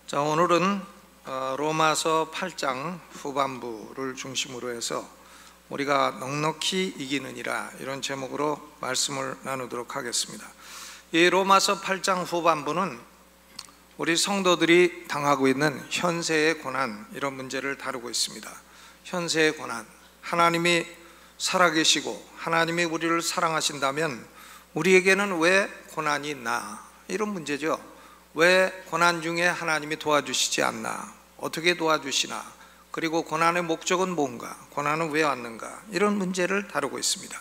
자, 오늘은 로마서 8장 후반부를 중심으로 해서 우리가 넉넉히 이기느니라, 이런 제목으로 말씀을 나누도록 하겠습니다. 이 로마서 8장 후반부는 우리 성도들이 당하고 있는 현세의 고난, 이런 문제를 다루고 있습니다. 현세의 고난, 하나님이 살아계시고 하나님이 우리를 사랑하신다면 우리에게는 왜 고난이 있나, 이런 문제죠. 왜 고난 중에 하나님이 도와주시지 않나, 어떻게 도와주시나, 그리고 고난의 목적은 뭔가, 고난은 왜 왔는가, 이런 문제를 다루고 있습니다.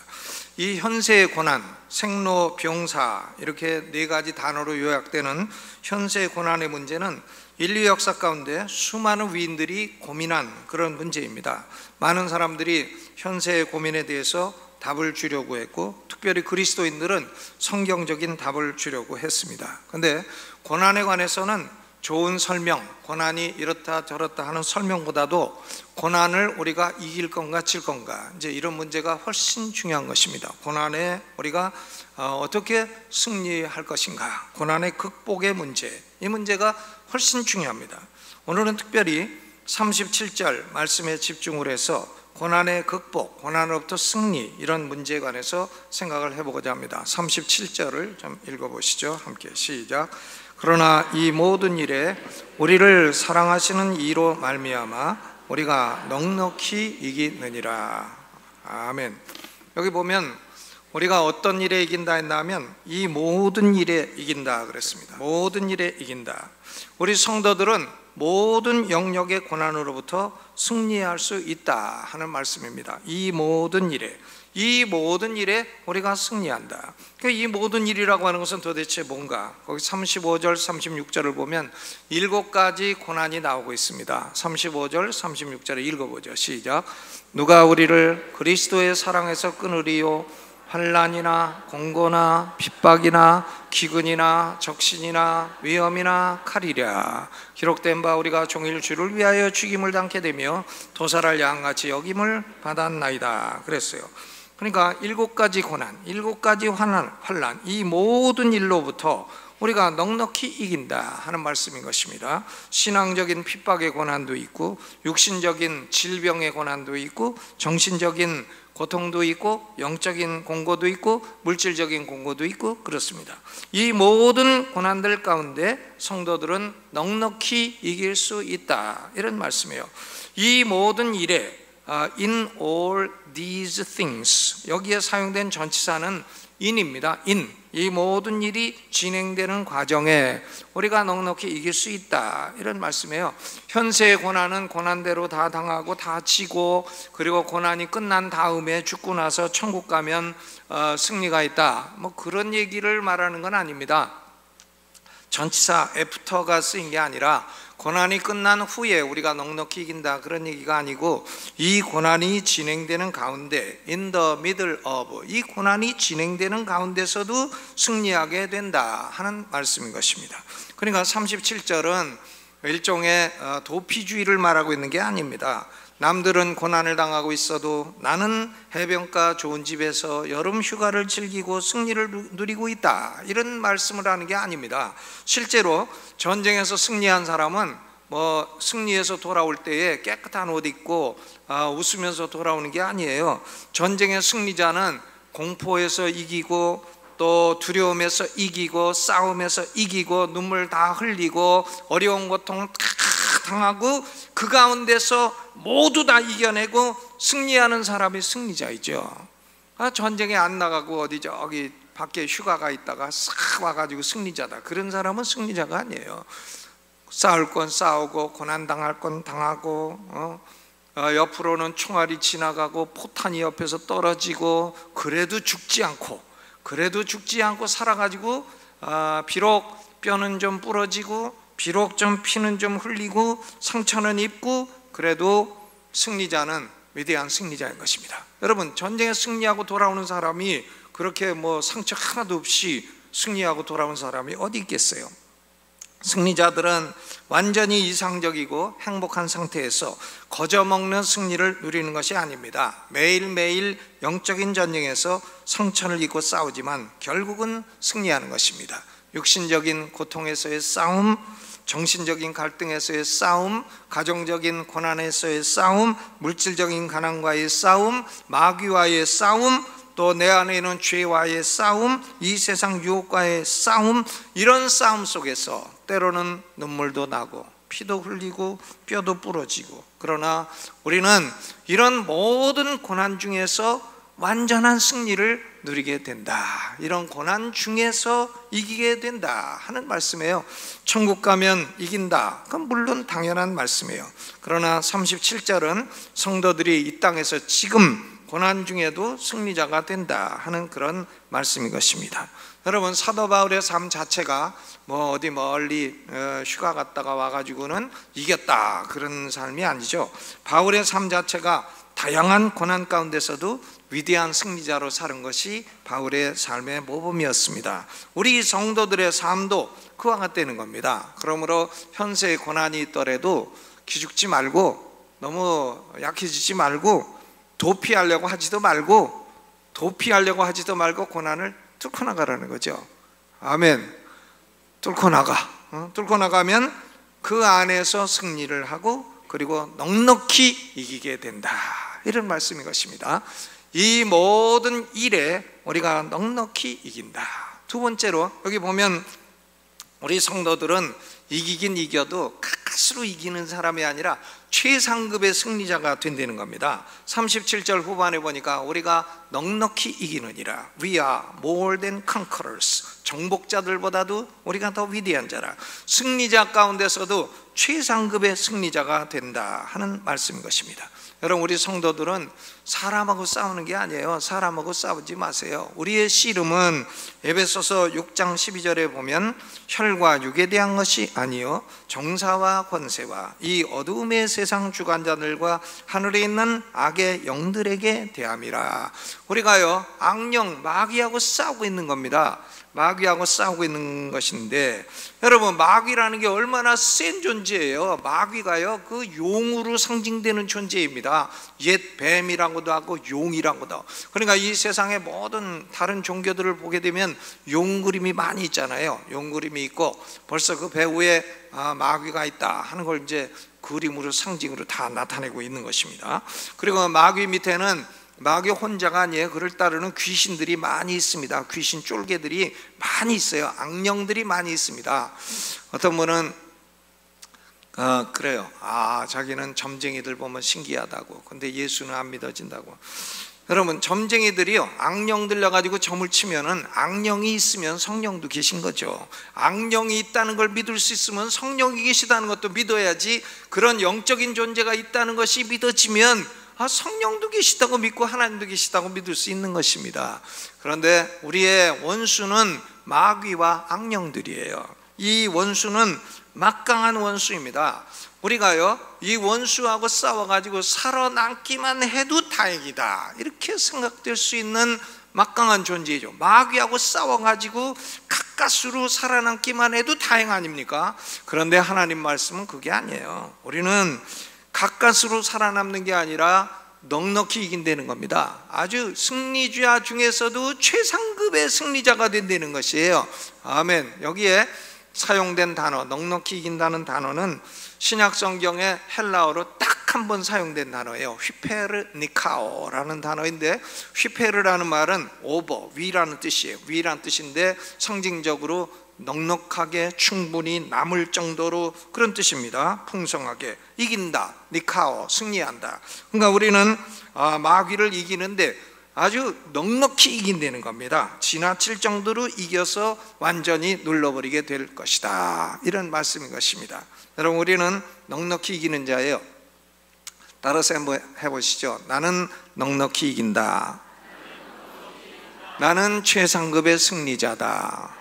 이 현세의 고난, 생로, 병사, 이렇게 네 가지 단어로 요약되는 현세의 고난의 문제는 인류 역사 가운데 수많은 위인들이 고민한 그런 문제입니다. 많은 사람들이 현세의 고민에 대해서 답을 주려고 했고, 특별히 그리스도인들은 성경적인 답을 주려고 했습니다. 그런데 고난에 관해서는 좋은 설명, 고난이 이렇다 저렇다 하는 설명보다도 고난을 우리가 이길 건가 질 건가, 이제 이런 문제가 훨씬 중요한 것입니다. 고난에 우리가 어떻게 승리할 것인가, 고난의 극복의 문제, 이 문제가 훨씬 중요합니다. 오늘은 특별히 37절 말씀에 집중을 해서 고난의 극복, 고난으로부터 승리, 이런 문제에 관해서 생각을 해보고자 합니다. 37절을 좀 읽어보시죠. 함께 시작. 그러나 이 모든 일에 우리를 사랑하시는 이로 말미암아 우리가 넉넉히 이기느니라. 아멘. 여기 보면 우리가 어떤 일에 이긴다 했나 하면 이 모든 일에 이긴다 그랬습니다. 모든 일에 이긴다. 우리 성도들은 모든 영역의 고난으로부터 승리할 수 있다 하는 말씀입니다. 이 모든 일에 우리가 승리한다. 이 모든 일이라고 하는 것은 도대체 뭔가? 거기 35절 36절을 보면 7가지 고난이 나오고 있습니다. 35절 36절을 읽어보죠. 시작. 누가 우리를 그리스도의 사랑에서 끊으리요? 환난이나 공고나 핍박이나 기근이나 적신이나 위험이나 칼이랴. 기록된 바 우리가 종일 주를 위하여 죽임을 당케 되며 도살할 양같이 여김을 받았나이다 그랬어요. 그러니까 7가지 고난, 7가지 환난, 이 모든 일로부터 우리가 넉넉히 이긴다 하는 말씀인 것입니다. 신앙적인 핍박의 고난도 있고, 육신적인 질병의 고난도 있고, 정신적인 고통도 있고, 영적인 공고도 있고, 물질적인 공고도 있고, 그렇습니다. 이 모든 고난들 가운데 성도들은 넉넉히 이길 수 있다, 이런 말씀이에요. 이 모든 일에 in all these things, 여기에 사용된 전치사는 in입니다. 이 모든 일이 진행되는 과정에 우리가 넉넉히 이길 수 있다, 이런 말씀이에요. 현세의 고난은 고난대로 다 당하고 다 지고, 그리고 고난이 끝난 다음에 죽고 나서 천국 가면 승리가 있다, 뭐 그런 얘기를 말하는 건 아닙니다. 전치사 애프터가 쓰인 게 아니라 고난이 끝난 후에 우리가 넉넉히 이긴다, 그런 얘기가 아니고, 이 고난이 진행되는 가운데, in the middle of, 이 고난이 진행되는 가운데서도 승리하게 된다 하는 말씀인 것입니다. 그러니까 37절은 일종의 도피주의를 말하고 있는 게 아닙니다. 남들은 고난을 당하고 있어도 나는 해변가 좋은 집에서 여름 휴가를 즐기고 승리를 누리고 있다, 이런 말씀을 하는 게 아닙니다. 실제로 전쟁에서 승리한 사람은 승리해서 돌아올 때에 깨끗한 옷 입고 웃으면서 돌아오는 게 아니에요. 전쟁의 승리자는 공포에서 이기고, 또 두려움에서 이기고, 싸움에서 이기고, 눈물 다 흘리고, 어려운 고통 다 당하고, 그 가운데서 모두 다 이겨내고 승리하는 사람이 승리자이죠. 전쟁에 안 나가고 어디 저기 밖에 휴가가 있다가 싹 와가지고 승리자다, 그런 사람은 승리자가 아니에요. 싸울 건 싸우고, 고난 당할 건 당하고, 옆으로는 총알이 지나가고 포탄이 옆에서 떨어지고, 그래도 죽지 않고 살아가지고, 비록 뼈는 좀 부러지고, 비록 좀 피는 좀 흘리고, 상처는 입고, 그래도 승리자는 위대한 승리자인 것입니다. 여러분, 전쟁에 승리하고 돌아오는 사람이 그렇게 상처 하나도 없이 승리하고 돌아온 사람이 어디 있겠어요? 승리자들은 완전히 이상적이고 행복한 상태에서 거저먹는 승리를 누리는 것이 아닙니다. 매일매일 영적인 전쟁에서 상처를 입고 싸우지만 결국은 승리하는 것입니다. 육신적인 고통에서의 싸움, 정신적인 갈등에서의 싸움, 가정적인 고난에서의 싸움, 물질적인 가난과의 싸움, 마귀와의 싸움, 또 내 안에 있는 죄와의 싸움, 이 세상 유혹과의 싸움, 이런 싸움 속에서 때로는 눈물도 나고 피도 흘리고 뼈도 부러지고, 그러나 우리는 이런 모든 고난 중에서 완전한 승리를 누리게 된다. 이런 고난 중에서 이기게 된다 하는 말씀이에요. 천국 가면 이긴다. 그건 물론 당연한 말씀이에요. 그러나 37절은 성도들이 이 땅에서 지금 고난 중에도 승리자가 된다 하는 그런 말씀인 것입니다. 여러분, 사도 바울의 삶 자체가 뭐 어디 멀리 휴가 갔다가 와가지고는 이겼다 그런 삶이 아니죠. 바울의 삶 자체가 다양한 고난 가운데서도 위대한 승리자로 사는 것이 바울의 삶의 모범이었습니다. 우리 성도들의 삶도 그와 같다는 겁니다. 그러므로 현세의 고난이 있더라도 기죽지 말고, 너무 약해지지 말고, 도피하려고 하지도 말고 고난을 뚫고 나가라는 거죠. 아멘. 뚫고 나가면 그 안에서 승리를 하고, 그리고 넉넉히 이기게 된다, 이런 말씀인 것입니다. 이 모든 일에 우리가 넉넉히 이긴다. 두 번째로, 여기 보면 우리 성도들은 이기긴 이겨도 가까스로 이기는 사람이 아니라 최상급의 승리자가 된다는 겁니다. 37절 후반에 보니까 우리가 넉넉히 이기느니라, We are more than conquerors, 정복자들보다도 우리가 더 위대한 자라, 승리자 가운데서도 최상급의 승리자가 된다 하는 말씀인 것입니다. 여러분, 우리 성도들은 사람하고 싸우는 게 아니에요. 사람하고 싸우지 마세요. 우리의 씨름은 에베소서 6장 12절에 보면 혈과 육에 대한 것이 아니요 정사와 권세와 이 어두움의 세상 주관자들과 하늘에 있는 악의 영들에게 대함이라. 우리가요, 악령 마귀하고 싸우고 있는 겁니다. 마귀하고 싸우고 있는 것인데, 여러분, 마귀라는 게 얼마나 센 존재예요. 마귀가요, 그 용으로 상징되는 존재입니다. 옛 뱀이라고도 하고 용이라고도 하고. 그러니까 이 세상의 모든 다른 종교들을 보게 되면 용 그림이 많이 있잖아요. 용 그림이 있고 벌써 그 배후에 마귀가 있다 하는 걸 이제 그림으로, 상징으로 다 나타내고 있는 것입니다. 그리고 마귀 밑에는 마귀 혼자가 아니에요. 그를 따르는 귀신들이 많이 있습니다. 귀신 쫄개들이 많이 있어요. 악령들이 많이 있습니다. 어떤 분은 그래요. 자기는 점쟁이들 보면 신기하다고. 근데 예수는 안 믿어진다고. 여러분, 점쟁이들이요, 악령들 나가지고 점을 치면은 악령이 있으면 성령도 계신 거죠. 악령이 있다는 걸 믿을 수 있으면 성령이 계시다는 것도 믿어야지. 그런 영적인 존재가 있다는 것이 믿어지면 성령도 계시다고 믿고 하나님도 계시다고 믿을 수 있는 것입니다. 그런데 우리의 원수는 마귀와 악령들이에요. 이 원수는 막강한 원수입니다. 우리가요, 이 원수하고 싸워가지고 살아남기만 해도 다행이다, 이렇게 생각될 수 있는 막강한 존재죠. 마귀하고 싸워가지고 가까스로 살아남기만 해도 다행 아닙니까? 그런데 하나님 말씀은 그게 아니에요. 우리는 가까스로 살아남는 게 아니라 넉넉히 이긴다는 겁니다. 아주 승리자 중에서도 최상급의 승리자가 된다는 것이에요. 아멘. 여기에 사용된 단어, 넉넉히 이긴다는 단어는 신약 성경의 헬라어로 딱 한 번 사용된 단어예요. 휘페르니카오라는 단어인데, 휘페르라는 말은 오버, 위라는 뜻이에요. 위라는 뜻인데 상징적으로 넉넉하게 충분히 남을 정도로 그런 뜻입니다. 풍성하게 이긴다, 니카오, 승리한다. 그러니까 우리는 마귀를 이기는데 아주 넉넉히 이긴다는 겁니다. 지나칠 정도로 이겨서 완전히 눌러버리게 될 것이다, 이런 말씀인 것입니다. 여러분, 우리는 넉넉히 이기는 자예요. 따라서 한번 해보시죠. 나는 넉넉히 이긴다. 나는 최상급의 승리자다.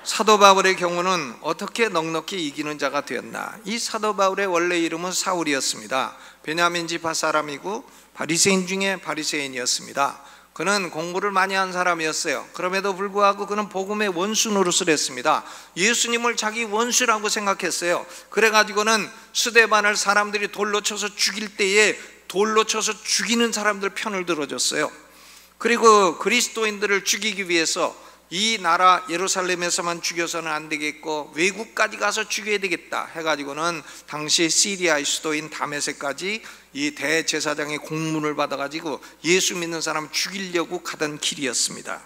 사도 바울의 경우는 어떻게 넉넉히 이기는 자가 되었나? 이 사도 바울의 원래 이름은 사울이었습니다. 베냐민 지파 사람이고 바리새인 중에 바리새인이었습니다. 그는 공부를 많이 한 사람이었어요. 그럼에도 불구하고 그는 복음의 원수 노릇을 했습니다. 예수님을 자기 원수라고 생각했어요. 그래가지고는 스데반을 사람들이 돌로 쳐서 죽일 때에 돌로 쳐서 죽이는 사람들 편을 들어줬어요. 그리고 그리스도인들을 죽이기 위해서 이 나라 예루살렘에서만 죽여서는 안 되겠고 외국까지 가서 죽여야 되겠다 해가지고는 당시 시리아의 수도인 다메섹까지 이 대제사장의 공문을 받아가지고 예수 믿는 사람 죽이려고 가던 길이었습니다.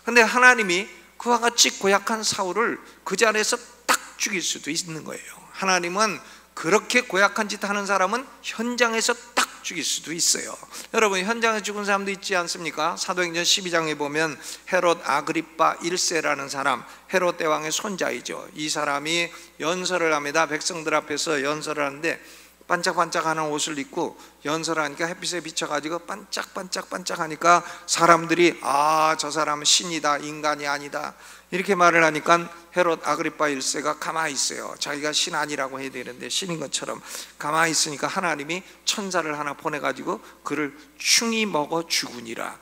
그런데 하나님이 그와 같이 고약한 사울을 그 자리에서 딱 죽일 수도 있는 거예요. 하나님은 그렇게 고약한 짓 하는 사람은 현장에서 딱 죽일 수도 있어요. 여러분, 현장에 죽은 사람도 있지 않습니까? 사도행전 12장에 보면 헤롯 아그리빠 1세라는 사람, 헤롯 대왕의 손자이죠. 이 사람이 연설을 합니다. 백성들 앞에서 연설을 하는데 반짝반짝하는 옷을 입고 연설하니까 햇빛에 비춰가지고 반짝반짝반짝하니까 사람들이 저 사람은 신이다, 인간이 아니다, 이렇게 말을 하니까 헤롯 아그리빠 1세가 가만히 있어요. 자기가 신 아니라고 해야 되는데 신인 것처럼 가만히 있으니까 하나님이 천사를 하나 보내가지고 그를 충이 먹어 죽으니라.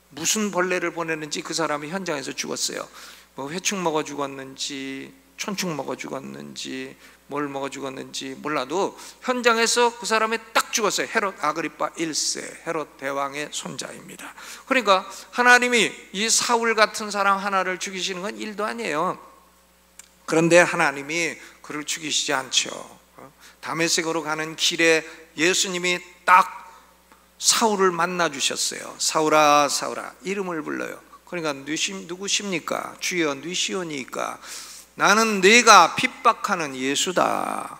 무슨 벌레를 보내는지 그 사람이 현장에서 죽었어요. 뭐 회충 먹어 죽었는지 촌충 먹어 죽었는지 뭘 먹어 죽었는지 몰라도 현장에서 그 사람이 딱 죽었어요. 헤롯 아그리빠 1세, 헤롯 대왕의 손자입니다. 그러니까 하나님이 이 사울 같은 사람 하나를 죽이시는 건 일도 아니에요. 그런데 하나님이 그를 죽이시지 않죠. 다메섹으로 가는 길에 예수님이 딱 사울을 만나 주셨어요. 사울아 사울아, 이름을 불러요. 그러니까 누구십니까? 주여 누시오니까 나는 네가 핍박하는 예수다.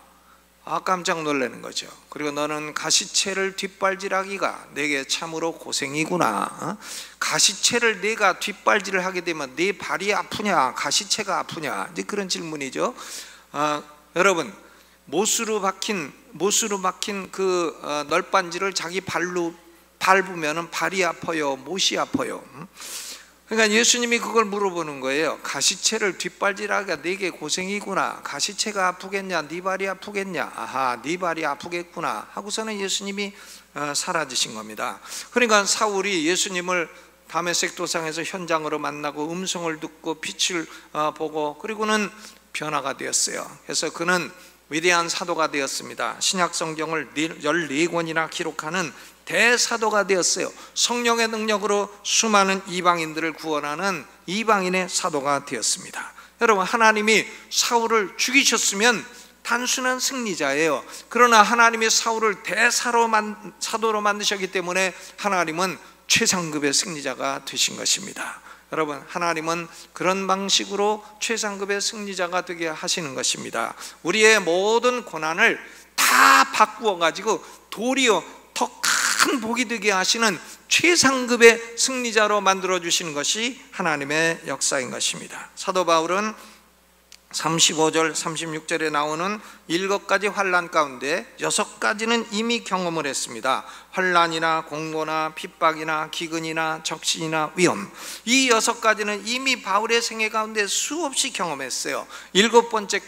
깜짝 놀라는 거죠. 그리고 너는 가시채를 뒷발질하기가 내게 참으로 고생이구나. 가시채를 내가 뒷발질을 하게 되면 네 발이 아프냐 가시채가 아프냐, 이제 그런 질문이죠. 여러분, 못으로 박힌 그 널빤지를 자기 발로 밟으면 발이 아파요, 못이 아파요? 그러니까 예수님이 그걸 물어보는 거예요. 가시채를 뒷발질하기가 내게 고생이구나. 가시채가 아프겠냐, 네 발이 아프겠냐. 아하, 네 발이 아프겠구나 하고서는 예수님이 사라지신 겁니다. 그러니까 사울이 예수님을 다메섹 도상에서 현장으로 만나고 음성을 듣고 빛을 보고 그리고는 변화가 되었어요. 그래서 그는 위대한 사도가 되었습니다. 신약 성경을 14권이나 기록하는 대사도가 되었어요. 성령의 능력으로 수많은 이방인들을 구원하는 이방인의 사도가 되었습니다. 여러분, 하나님이 사울을 죽이셨으면 단순한 승리자예요. 그러나 하나님이 사울을 사도로 만드셨기 때문에 하나님은 최상급의 승리자가 되신 것입니다. 여러분, 하나님은 그런 방식으로 최상급의 승리자가 되게 하시는 것입니다. 우리의 모든 고난을 다 바꾸어 가지고 도리어 더 큰 복이 되게 하시는 최상급의 승리자로 만들어 주시는 것이 하나님의 역사인 것입니다. 사도 바울은 35절 36절에 나오는 7가지 환난 가운데 6가지는 이미 경험을 했습니다. 환난이나 공고나 핍박이나 기근이나 적신이나 위험, 이 6가지는 이미 바울의 생애 가운데 수없이 경험했어요. 7번째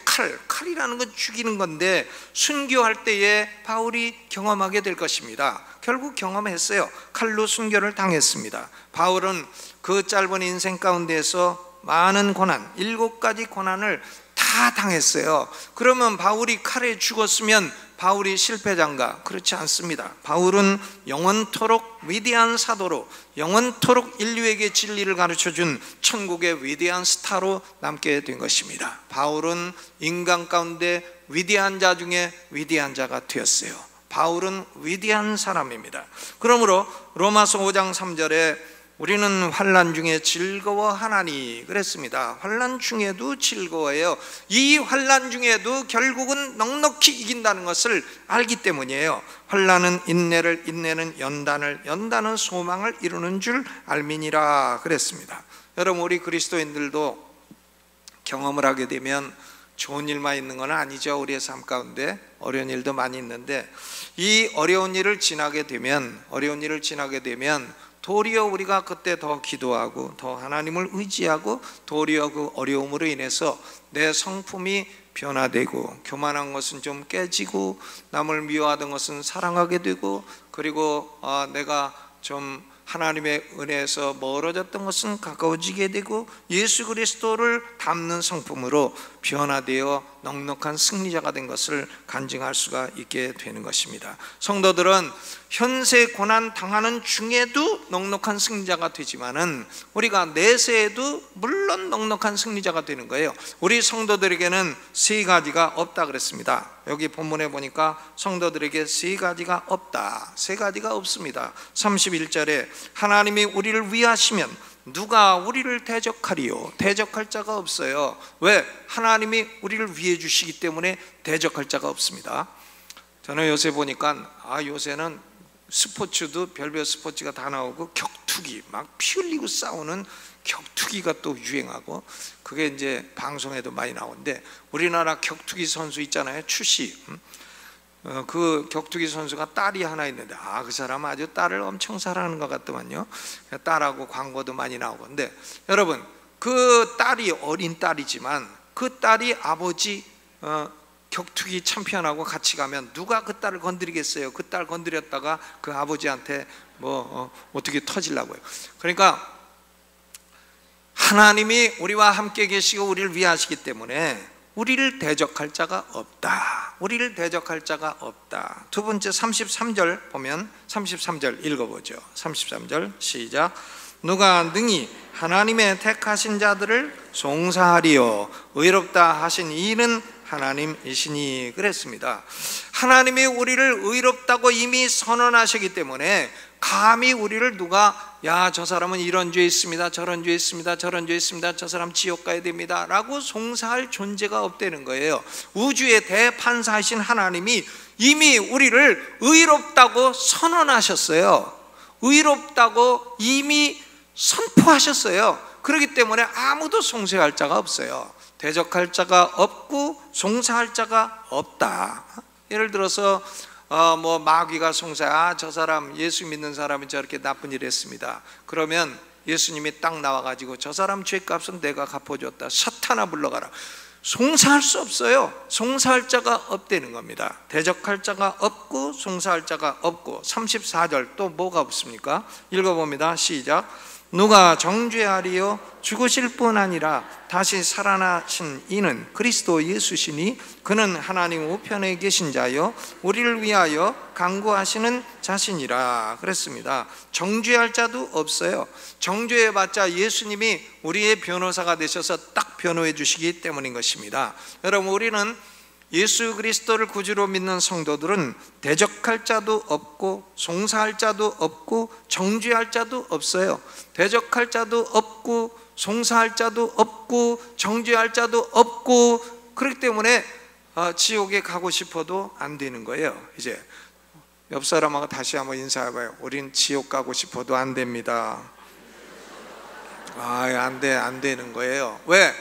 칼이라는 건 죽이는 건데 순교할 때에 바울이 경험하게 될 것입니다. 결국 경험했어요. 칼로 순교를 당했습니다. 바울은 그 짧은 인생 가운데에서 많은 고난, 7가지 고난을 다 당했어요. 그러면 바울이 칼에 죽었으면 바울이 실패자인가? 그렇지 않습니다. 바울은 영원토록 위대한 사도로, 영원토록 인류에게 진리를 가르쳐준 천국의 위대한 스타로 남게 된 것입니다. 바울은 인간 가운데 위대한 자 중에 위대한 자가 되었어요. 바울은 위대한 사람입니다. 그러므로 로마서 5장 3절에 우리는 환난 중에 즐거워하나니 그랬습니다. 환난 중에도 즐거워해요. 이 환난 중에도 결국은 넉넉히 이긴다는 것을 알기 때문이에요. 환난은 인내를, 인내는 연단을, 연단은 소망을 이루는 줄 알미니라 그랬습니다. 여러분, 우리 그리스도인들도 경험을 하게 되면 좋은 일만 있는 건 아니죠. 우리의 삶 가운데 어려운 일도 많이 있는데 이 어려운 일을 지나게 되면 도리어 우리가 그때 더 기도하고 더 하나님을 의지하고 도리어 그 어려움으로 인해서 내 성품이 변화되고 교만한 것은 좀 깨지고 남을 미워하던 것은 사랑하게 되고 그리고 내가 좀 하나님의 은혜에서 멀어졌던 것은 가까워지게 되고 예수 그리스도를 닮는 성품으로 변화되어 넉넉한 승리자가 된 것을 간증할 수가 있게 되는 것입니다. 성도들은 현세 고난 당하는 중에도 넉넉한 승리자가 되지만은 우리가 내세에도 물론 넉넉한 승리자가 되는 거예요. 우리 성도들에게는 세 가지가 없다 그랬습니다. 여기 본문에 보니까 성도들에게 세 가지가 없다, 세 가지가 없습니다. 31절에 하나님이 우리를 위하시면 누가 우리를 대적하리요? 대적할 자가 없어요. 왜? 하나님이 우리를 위해 주시기 때문에 대적할 자가 없습니다. 저는 요새 보니까 요새는 스포츠도 별별 스포츠가 다 나오고 격투기 막 피 흘리고 싸우는 격투기가 또 유행하고 그게 이제 방송에도 많이 나오는데 우리나라 격투기 선수 있잖아요, 추시. 그 격투기 선수가 딸이 하나 있는데 그 사람 아주 딸을 엄청 사랑하는 것 같더만요. 딸하고 광고도 많이 나오고. 근데 여러분, 그 딸이 어린 딸이지만 그 딸이 아버지 격투기 챔피언하고 같이 가면 누가 그 딸을 건드리겠어요? 그 딸 건드렸다가 그 아버지한테 어떻게 터지려고요. 그러니까 하나님이 우리와 함께 계시고 우리를 위하시기 때문에 우리를 대적할 자가 없다. 우리를 대적할 자가 없다. 두 번째 33절 보면 33절 읽어보죠. 33절 시작. 누가 능히 하나님의 택하신 자들을 송사하리요 의롭다 하신 이는 하나님이시니 그랬습니다. 하나님이 우리를 의롭다고 이미 선언하시기 때문에 감히 우리를 누가 저 사람은 이런 죄 있습니다, 저런 죄 있습니다, 저런 죄 있습니다, 저 사람 지옥 가야 됩니다 라고 송사할 존재가 없다는 거예요. 우주의 대판사이신 하나님이 이미 우리를 의롭다고 선언하셨어요. 의롭다고 이미 선포하셨어요. 그렇기 때문에 아무도 송사할 자가 없어요. 대적할 자가 없고 송사할 자가 없다. 예를 들어서 마귀가 송사, 저 사람 예수 믿는 사람이 저렇게 나쁜 일 했습니다. 그러면 예수님이 딱 나와가지고 저 사람 죄값은 내가 갚아줬다, 사탄아 물러가라. 송사할 수 없어요. 송사할 자가 없다는 겁니다. 대적할 자가 없고 송사할 자가 없고. 34절 또 뭐가 없습니까? 읽어봅니다. 시작. 누가 정죄하리요? 죽으실 뿐 아니라 다시 살아나신 이는 그리스도 예수시니 그는 하나님 우편에 계신 자요 우리를 위하여 간구하시는 자신이라 그랬습니다. 정죄할 자도 없어요. 정죄해봤자 예수님이 우리의 변호사가 되셔서 딱 변호해 주시기 때문인 것입니다. 여러분, 우리는 예수 그리스도를 구주로 믿는 성도들은 대적할 자도 없고 송사할 자도 없고 정죄할 자도 없어요. 대적할 자도 없고 송사할 자도 없고 정죄할 자도 없고, 그렇기 때문에 지옥에 가고 싶어도 안 되는 거예요. 이제 옆 사람하고 다시 한번 인사해봐요. 우린 지옥 가고 싶어도 안 됩니다. 안 되는 거예요. 왜?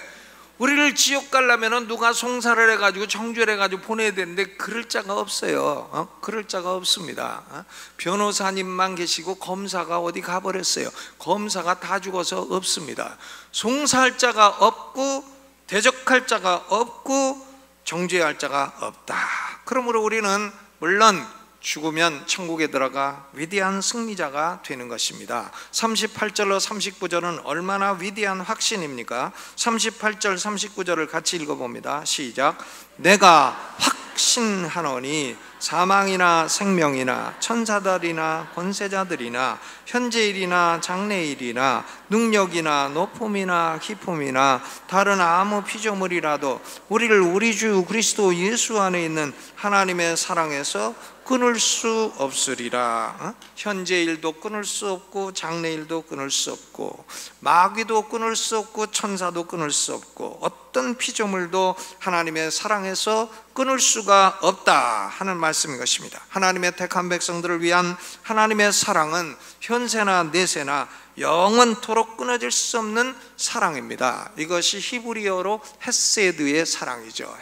우리를 지옥 가려면 누가 송사를 해가지고 정죄를 해가지고 보내야 되는데 그럴 자가 없어요. 그럴 자가 없습니다. 변호사님만 계시고 검사가 어디 가버렸어요. 검사가 다 죽어서 없습니다. 송사할 자가 없고 대적할 자가 없고 정죄할 자가 없다. 그러므로 우리는 물론 죽으면 천국에 들어가 위대한 승리자가 되는 것입니다. 38절로 39절은 얼마나 위대한 확신입니까? 38절 39절을 같이 읽어봅니다. 시작. 내가 확신하노니 사망이나 생명이나 천사들이나 권세자들이나 현재일이나 장래일이나 능력이나 높음이나 깊음이나 다른 아무 피조물이라도 우리를 우리 주 그리스도 예수 안에 있는 하나님의 사랑에서 끊을 수 없으리라. 현재일도 끊을 수 없고 장래일도 끊을 수 없고 마귀도 끊을 수 없고 천사도 끊을 수 없고 어떤 피조물도 하나님의 사랑에서 끊을 수가 없다 하는 말씀인 것입니다. 하나님의 택한 백성들을 위한 하나님의 사랑은 현세나 내세나 영원토록 끊어질 수 없는 사랑입니다. 이것이 히브리어로 헤세드의 사랑이죠.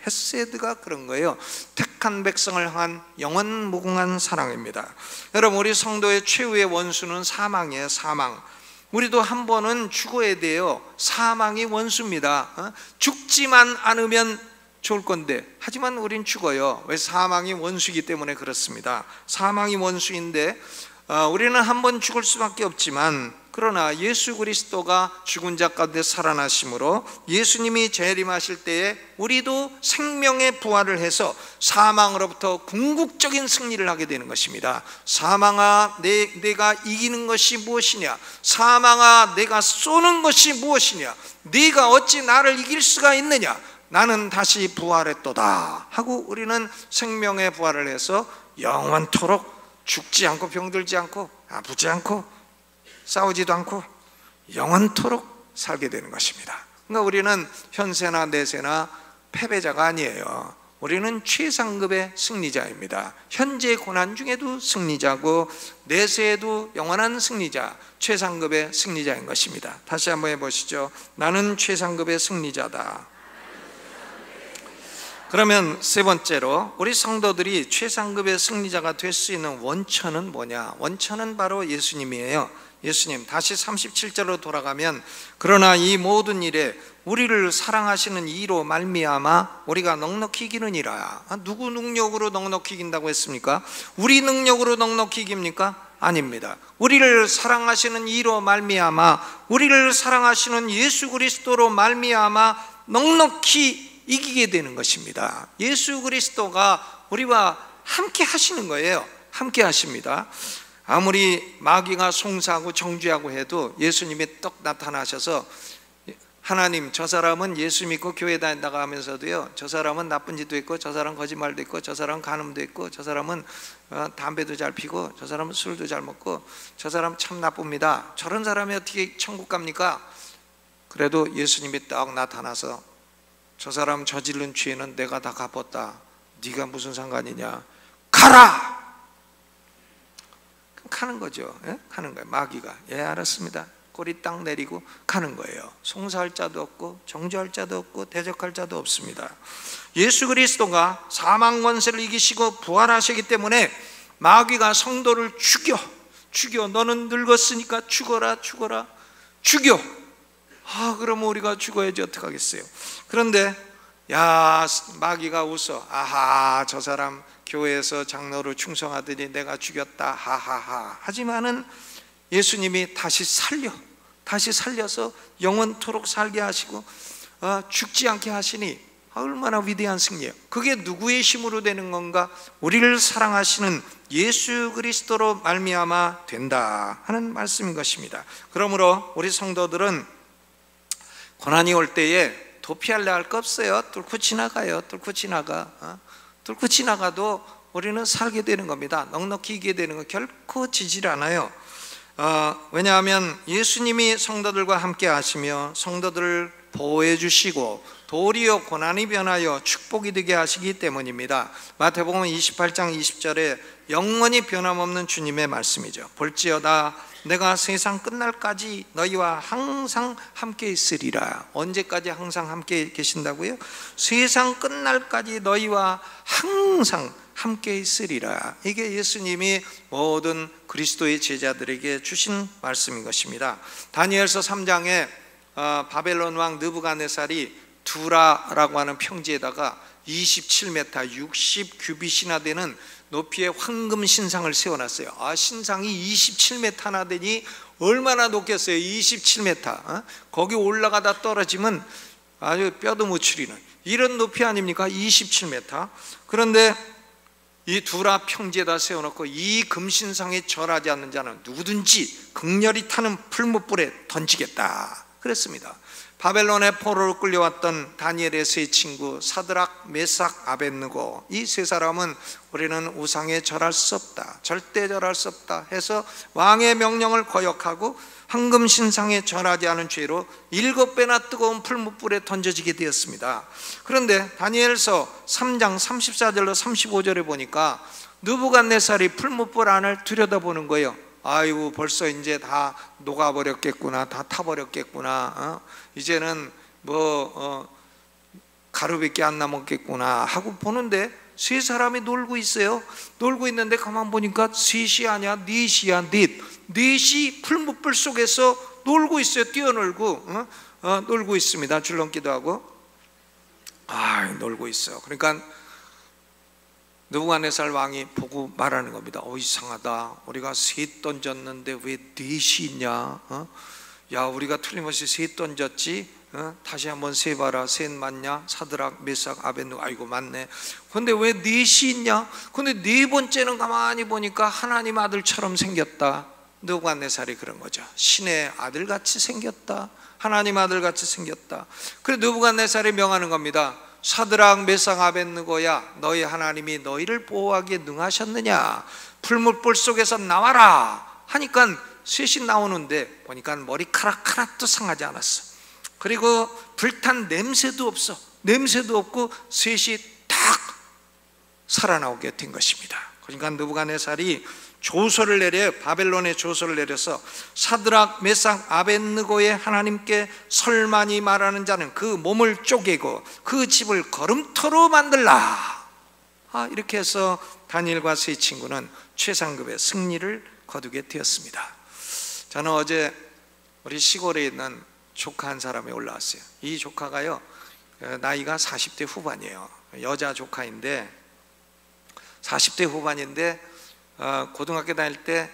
헤세드가 그런 거예요. 택한 백성을 향한 영원 무궁한 사랑입니다. 여러분, 우리 성도의 최후의 원수는 사망이에요. 사망. 우리도 한 번은 죽어야 돼요. 사망이 원수입니다. 죽지만 않으면 좋을 건데 하지만 우린 죽어요. 왜? 사망이 원수이기 때문에 그렇습니다. 사망이 원수인데 우리는 한 번 죽을 수밖에 없지만, 그러나 예수 그리스도가 죽은 자 가운데 살아나심으로 예수님이 재림하실 때에 우리도 생명의 부활을 해서 사망으로부터 궁극적인 승리를 하게 되는 것입니다. 사망아, 내가 이기는 것이 무엇이냐? 사망아, 내가 쏘는 것이 무엇이냐? 네가 어찌 나를 이길 수가 있느냐? 나는 다시 부활했도다 하고 우리는 생명의 부활을 해서 영원토록 죽지 않고 병들지 않고 아프지 않고 싸우지도 않고 영원토록 살게 되는 것입니다. 그러니까 우리는 현세나 내세나 패배자가 아니에요. 우리는 최상급의 승리자입니다. 현재 고난 중에도 승리자고 내세에도 영원한 승리자, 최상급의 승리자인 것입니다. 다시 한번 해보시죠. 나는 최상급의 승리자다. 그러면 세 번째로 우리 성도들이 최상급의 승리자가 될 수 있는 원천은 뭐냐? 원천은 바로 예수님이에요. 예수님, 다시 37절로 돌아가면, 그러나 이 모든 일에 우리를 사랑하시는 이로 말미암아 우리가 넉넉히 이기느니라. 누구 능력으로 넉넉히 이긴다고 했습니까? 우리 능력으로 넉넉히 이깁니까? 아닙니다. 우리를 사랑하시는 이로 말미암아, 우리를 사랑하시는 예수 그리스도로 말미암아 넉넉히 이기게 되는 것입니다. 예수 그리스도가 우리와 함께 하시는 거예요. 함께 하십니다. 아무리 마귀가 송사하고 정죄하고 해도 예수님이 떡 나타나셔서, 하나님, 저 사람은 예수 믿고 교회 다닌다고 하면서도요, 저 사람은 나쁜 짓도 있고, 저 사람은 거짓말도 있고, 저 사람은 간음도 있고, 저 사람은 담배도 잘 피고, 저 사람은 술도 잘 먹고, 저 사람 참 나쁩니다. 저런 사람이 어떻게 천국 갑니까? 그래도 예수님이 떡 나타나서 저 사람 저지른 죄는 내가 다 갚았다. 네가 무슨 상관이냐? 가라! 가는 거죠. 예? 가는 거예요. 마귀가, 예, 알았습니다. 꼬리 딱 내리고 가는 거예요. 송사할 자도 없고 정죄할 자도 없고 대적할 자도 없습니다. 예수 그리스도가 사망 권세를 이기시고 부활하시기 때문에 마귀가 성도를 죽여. 너는 늙었으니까 죽어라. 죽여. 그러면 우리가 죽어야지 어떡하겠어요. 그런데 마귀가 웃어. 아하, 저 사람 교회에서 장로로 충성하더니 내가 죽였다. 하하하. 하지만은 예수님이 다시 살려서 영원토록 살게 하시고 죽지 않게 하시니 얼마나 위대한 승리예요. 그게 누구의 힘으로 되는 건가? 우리를 사랑하시는 예수 그리스도로 말미암아 된다 하는 말씀인 것입니다. 그러므로 우리 성도들은 고난이 올 때에 도피하려 할 거 없어요. 뚫고 지나가요. 뚫고 지나가도 우리는 살게 되는 겁니다. 넉넉히 이기게 되는 거 결코 지질 않아요. 왜냐하면 예수님이 성도들과 함께 하시며 성도들을 보호해 주시고 도리어 고난이 변하여 축복이 되게 하시기 때문입니다. 마태복음 28장 20절에 영원히 변함없는 주님의 말씀이죠. 볼지어다 내가 세상 끝날까지 너희와 항상 함께 있으리라. 언제까지 항상 함께 계신다고요? 세상 끝날까지 너희와 항상 함께 있으리라. 이게 예수님이 모든 그리스도의 제자들에게 주신 말씀인 것입니다. 다니엘서 3장에 바벨론 왕 느부갓네살이 두라라고 하는 평지에다가 27m 60규빗이나 되는 높이의 황금 신상을 세워놨어요. 신상이 27m나 되니 얼마나 높겠어요. 27m. 거기 올라가다 떨어지면 아주 뼈도 못 추리는 이런 높이 아닙니까? 27m. 그런데 이 두라 평지에다 세워놓고 이 금신상에 절하지 않는 자는 누구든지 극렬히 타는 풀무불에 던지겠다 그랬습니다. 바벨론의 포로로 끌려왔던 다니엘의 세 친구 사드락, 메삭, 아벳느고, 이 세 사람은 우리는 우상에 절할 수 없다, 절대 절할 수 없다 해서 왕의 명령을 거역하고 황금신상에 절하지 않은 죄로 7배나 뜨거운 풀무불에 던져지게 되었습니다. 그런데 다니엘서 3장 34절로 35절에 보니까 느부갓네살이 풀무불 안을 들여다보는 거예요. 아이고, 벌써 이제 다 녹아버렸겠구나, 다 타버렸겠구나, 이제는 가루밖에 안 남았겠구나 하고 보는데 세 사람이 놀고 있어요. 놀고 있는데 가만 보니까 셋이 아니야, 넷이야. 넷이 풀무불 속에서 놀고 있어요. 뛰어놀고 놀고 있습니다. 줄넘기도 하고 놀고 있어. 그러니까 느부갓네살 왕이 보고 말하는 겁니다. 이상하다. 우리가 셋 던졌는데 왜 넷이 있냐? 야, 우리가 틀림없이 셋 던졌지? 다시 한번 세봐라. 셋 맞냐? 사드락, 메삭, 아벳느고. 아이고 맞네. 근데 왜 넷이 있냐? 근데 네 번째는 가만히 보니까 하나님 아들처럼 생겼다. 느부갓네살이 그런 거죠. 신의 아들같이 생겼다. 하나님 아들같이 생겼다. 그래서 느부갓네살이 명하는 겁니다. 사드락, 메삭, 아벳느고야, 너희 하나님이 너희를 보호하기에 능하셨느냐? 풀무불 속에서 나와라 하니까 셋이 나오는데 보니까 머리카락 하나도 상하지 않았어. 그리고 불탄 냄새도 없어. 냄새도 없고 셋이 딱 살아나오게 된 것입니다. 그러니까 느부갓네살이 조서를 내려, 바벨론에 조서를 내려서 사드락, 메삭, 아벳느고의 하나님께 설만이 말하는 자는 그 몸을 쪼개고 그 집을 거름터로 만들라. 이렇게 해서 다니엘과 세 친구는 최상급의 승리를 거두게 되었습니다. 저는 어제 우리 시골에 있는 조카 한 사람이 올라왔어요. 이 조카가요, 나이가 40대 후반이에요. 여자 조카인데 40대 후반인데 고등학교 다닐 때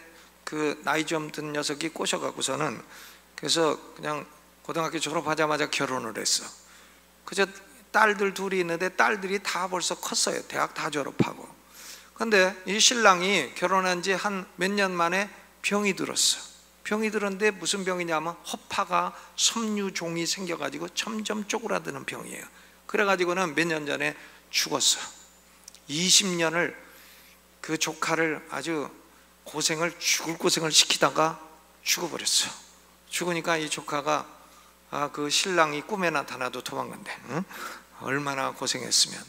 그 나이 좀 든 녀석이 꼬셔갖고서는, 그래서 그냥 고등학교 졸업하자마자 결혼을 했어. 그저 딸들 둘이 있는데 딸들이 다 벌써 컸어요. 대학 다 졸업하고. 근데 이 신랑이 결혼한 지 한 몇 년 만에 병이 들었어. 병이 들었는데 무슨 병이냐면 허파가 섬유종이 생겨가지고 점점 쪼그라드는 병이에요. 그래가지고는 몇 년 전에 죽었어. 20년을 그 조카를 아주 죽을 고생을 시키다가 죽어버렸어. 죽으니까 이 조카가 그 신랑이 꿈에 나타나도 도망간대. 응? 얼마나 고생했으면.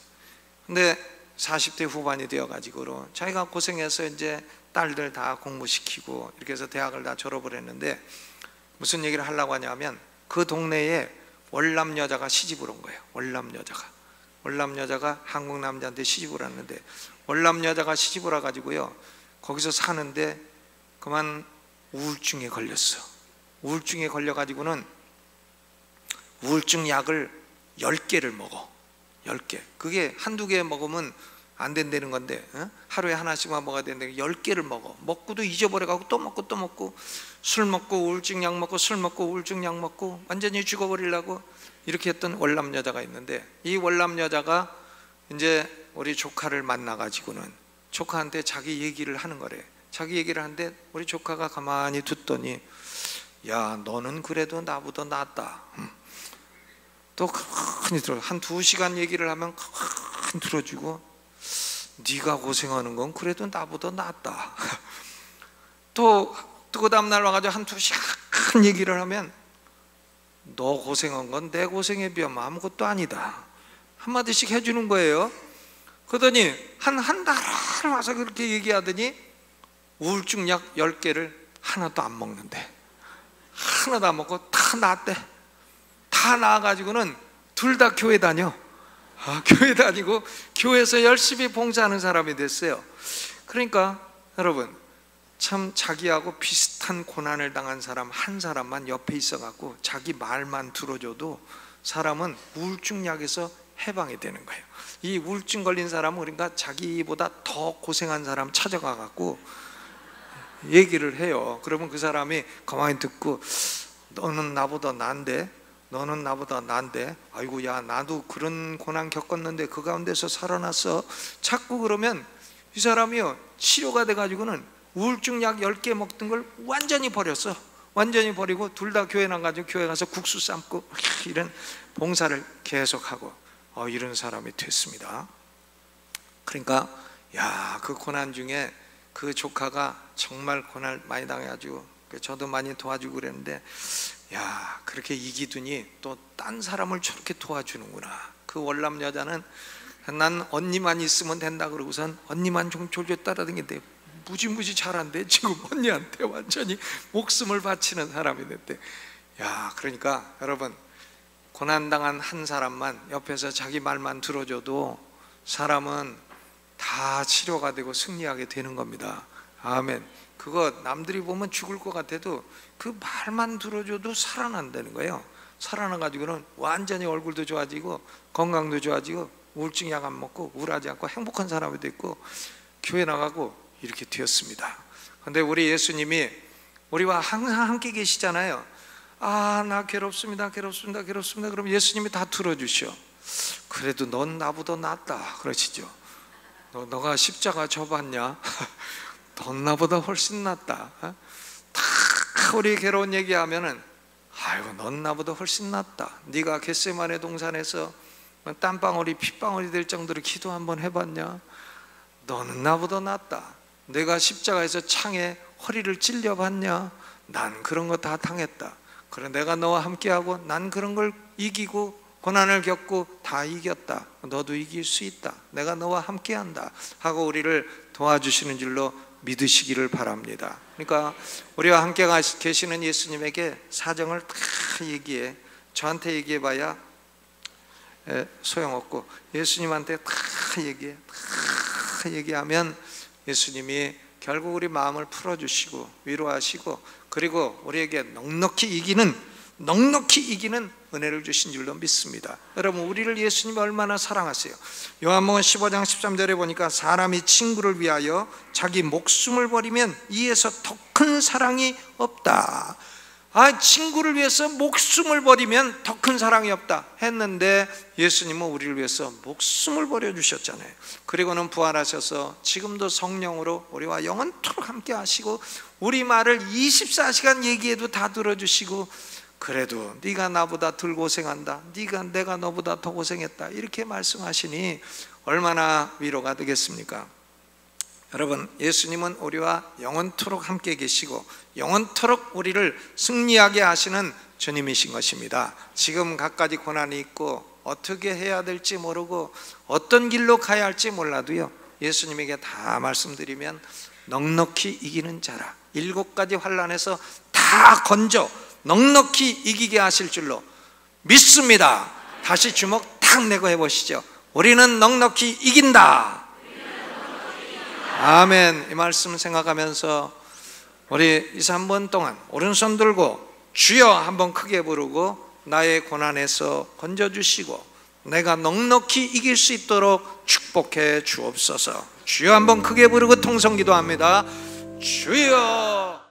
근데 40대 후반이 되어가지고 자기가 고생해서 이제 딸들 다 공부시키고 이렇게 해서 대학을 다 졸업을 했는데 무슨 얘기를 하려고 하냐면 그 동네에 월남 여자가 시집을 온 거예요. 월남 여자가 한국 남자한테 시집을 왔는데, 월남 여자가 시집을 와가지고요, 거기서 사는데 그만 우울증에 걸렸어. 우울증에 걸려가지고는 우울증 약을 10개를 먹어. 10개. 그게 한두 개 먹으면 안 된다는 건데, 하루에 하나씩만 먹어야 되는데 10개를 먹어. 먹고도 잊어버려가고 또 먹고 술 먹고 우울증 약 먹고 술 먹고 우울증 약 먹고 완전히 죽어버리려고 이렇게 했던 월남 여자가 있는데, 이 월남 여자가 이제 우리 조카를 만나가지고는 조카한테 자기 얘기를 하는 거래. 자기 얘기를 하는데 우리 조카가 가만히 듣더니, 야, 너는 그래도 나보다 낫다. 또 가만히 들어. 한 2시간 얘기를 하면 가만히 들어주고, 네가 고생하는 건 그래도 나보다 낫다. 또 그 다음날 와가지고 한 2시간 얘기를 하면, 너 고생한 건 내 고생에 비하면 아무것도 아니다. 한마디씩 해주는 거예요. 그러더니 한 달을 와서 그렇게 얘기하더니 우울증 약 10개를 하나도 안 먹는데, 하나도 안 먹고 다 나았대. 다 나아가지고는 둘 다 교회 다녀. 교회 다니고 교회에서 열심히 봉사하는 사람이 됐어요. 그러니까 여러분, 참 자기하고 비슷한 고난을 당한 사람 한 사람만 옆에 있어갖고 자기 말만 들어줘도 사람은 우울증 약에서 해방이 되는 거예요. 이 우울증 걸린 사람은 그러니까 자기보다 더 고생한 사람 찾아가갖고 얘기를 해요. 그러면 그 사람이 가만히 듣고, 너는 나보다 난데, 너는 나보다 난데, 아이고 야, 나도 그런 고난 겪었는데 그 가운데서 살아났어. 자꾸 그러면 이 사람이요, 치료가 돼가지고는 우울증 약 10개 먹던 걸 완전히 버렸어. 완전히 버리고 둘 다 교회 나가지고 교회 가서 국수 삶고 이런 봉사를 계속하고 이런 사람이 됐습니다. 그러니까 야, 그 고난 중에 그 조카가 정말 고난 많이 당해가지고 저도 많이 도와주고 그랬는데, 야, 그렇게 이기더니 또 딴 사람을 저렇게 도와주는구나. 그 월남 여자는 난 언니만 있으면 된다 그러고선 언니만 좀 졸졸 따라다니는데 무지무지 잘한대. 지금 언니한테 완전히 목숨을 바치는 사람이 됐대. 야, 그러니까 여러분, 고난당한 한 사람만 옆에서 자기 말만 들어줘도 사람은 다 치료가 되고 승리하게 되는 겁니다. 아멘. 그거 남들이 보면 죽을 것 같아도 그 말만 들어줘도 살아난다는 거예요. 살아나가지고는 완전히 얼굴도 좋아지고 건강도 좋아지고 우울증 약 안 먹고 우울하지 않고 행복한 사람이 됐고 교회 나가고 이렇게 되었습니다. 그런데 우리 예수님이 우리와 항상 함께 계시잖아요. 나 괴롭습니다. 그럼 예수님이 다 들어주셔. 그래도 넌 나보다 낫다 그러시죠. 너가 십자가 져봤냐? 넌 나보다 훨씬 낫다. 다 우리 괴로운 얘기하면은 아이고 넌 나보다 훨씬 낫다. 네가 겟세마네 동산에서 땀방울이 핏방울이 될 정도로 기도 한번 해봤냐? 너는 나보다 낫다. 내가 십자가에서 창에 허리를 찔려봤냐? 난 그런 거 다 당했다. 그래 내가 너와 함께하고 난 그런 걸 이기고 고난을 겪고 다 이겼다. 너도 이길 수 있다. 내가 너와 함께한다 하고 우리를 도와주시는 줄로 믿으시기를 바랍니다. 그러니까 우리와 함께 계시는 예수님에게 사정을 다 얘기해. 저한테 얘기해봐야 소용없고 예수님한테 다 얘기하면 예수님이 결국 우리 마음을 풀어주시고 위로하시고 그리고 우리에게 넉넉히 이기는 은혜를 주신 줄로 믿습니다. 여러분 우리를 예수님이 얼마나 사랑하세요. 요한복음 15장 13절에 보니까 사람이 친구를 위하여 자기 목숨을 버리면 이에서 더 큰 사랑이 없다. 친구를 위해서 목숨을 버리면 더 큰 사랑이 없다 했는데 예수님은 우리를 위해서 목숨을 버려주셨잖아요. 그리고는 부활하셔서 지금도 성령으로 우리와 영원토록 함께 하시고 우리 말을 24시간 얘기해도 다 들어주시고 그래도 네가 나보다 덜 고생한다, 내가 너보다 더 고생했다 이렇게 말씀하시니 얼마나 위로가 되겠습니까? 여러분 예수님은 우리와 영원토록 함께 계시고 영원토록 우리를 승리하게 하시는 주님이신 것입니다. 지금 갖가지 고난이 있고 어떻게 해야 될지 모르고 어떤 길로 가야 할지 몰라도요 예수님에게 다 말씀드리면 넉넉히 이기는 자라 7가지 환난에서 다 건져 넉넉히 이기게 하실 줄로 믿습니다. 다시 주먹 탁 내고 해보시죠. 우리는 넉넉히 이긴다. 아멘. 이 말씀 생각하면서 우리 2-3분 동안 오른손 들고 주여 한번 크게 부르고 나의 고난에서 건져주시고 내가 넉넉히 이길 수 있도록 축복해 주옵소서. 주여 한번 크게 부르고 통성기도합니다. 주여.